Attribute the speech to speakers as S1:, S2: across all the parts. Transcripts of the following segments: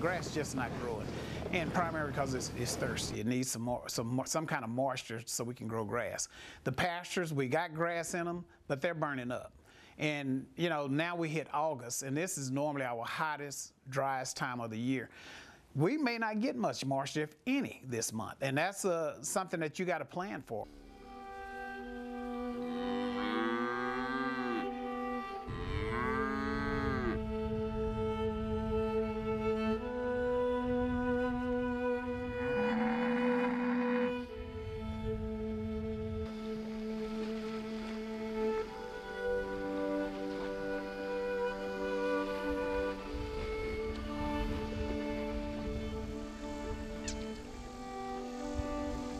S1: grass is just not growing. And primarily because it's thirsty. It needs some kind of moisture so we can grow grass. The pastures, we got grass in them, but they're burning up. And you know, now we hit August, and this is normally our hottest, driest time of the year. We may not get much moisture, if any, this month, and that's something that you got to plan for.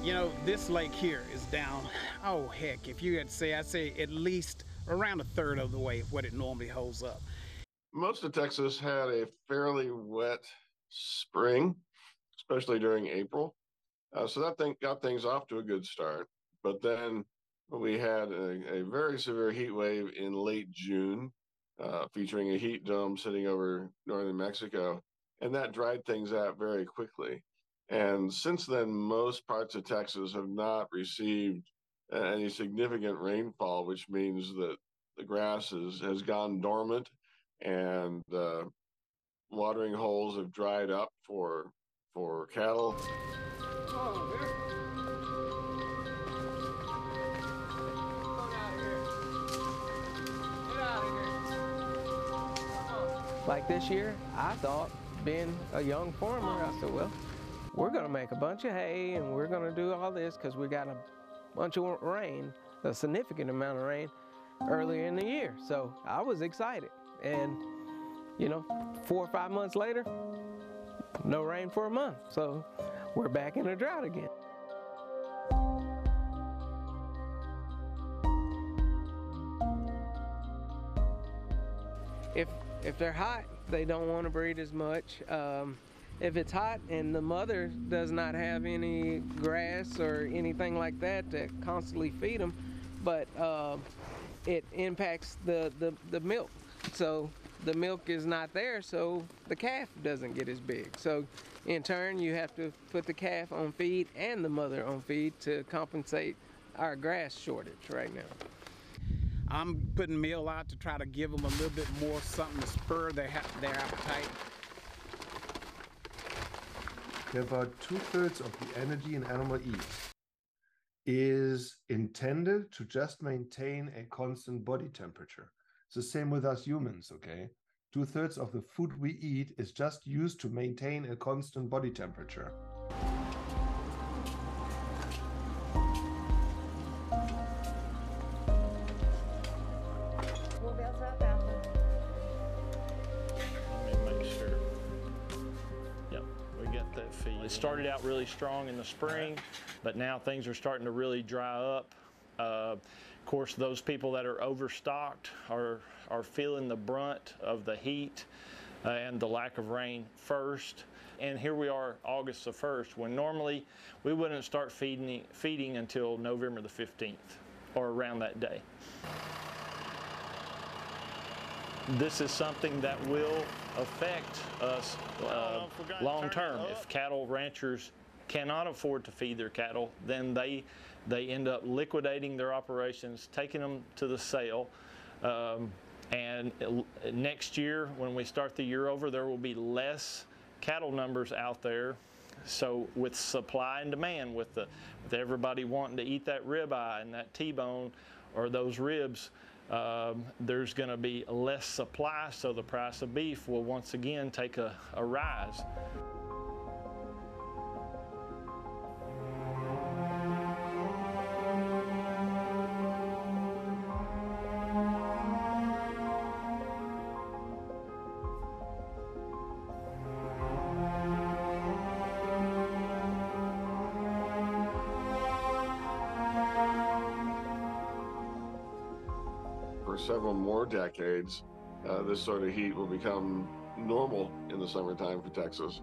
S1: You know, this lake here is down, oh heck, if you had to say, I'd say at least around a third of the way of what it normally holds up.
S2: Most of Texas had a fairly wet spring, especially during April. So that got things off to a good start. But then we had a very severe heat wave in late June, featuring a heat dome sitting over northern Mexico, and that dried things out very quickly. And since then, most parts of Texas have not received any significant rainfall, which means that the grass has gone dormant, and watering holes have dried up for cattle.
S3: Like this year, I thought, being a young farmer, I said, well, we're going to make a bunch of hay and we're going to do all this because we got a bunch of rain, a significant amount of rain earlier in the year. So I was excited. And, you know, 4 or 5 months later, no rain for a month. So we're back in a drought again. If they're hot, they don't want to breed as much. If it's hot and the mother does not have any grass or anything like that to constantly feed them, but it impacts the milk. So the milk is not there, so the calf doesn't get as big. So in turn, you have to put the calf on feed and the mother on feed to compensate our grass shortage right now.
S1: I'm putting meal out to try to give them a little bit more something to spur their appetite.
S4: About 2/3 of the energy an animal eats is intended to just maintain a constant body temperature. It's the same with us humans, okay? 2/3 of the food we eat is just used to maintain a constant body temperature.
S5: It started out really strong in the spring, but now things are starting to really dry up. Of course, those people that are overstocked are feeling the brunt of the heat and the lack of rain first. And here we are, August the 1st, when normally we wouldn't start feeding until November the 15th or around that day. This is something that will affect us long term. If cattle ranchers cannot afford to feed their cattle, then they end up liquidating their operations, taking them to the sale. And next year, when we start the year over, there will be less cattle numbers out there. So with supply and demand, with everybody wanting to eat that ribeye and that T-bone or those ribs, there's going to be less supply, so the price of beef will once again take a rise.
S2: For several more decades, this sort of heat will become normal in the summertime for Texas.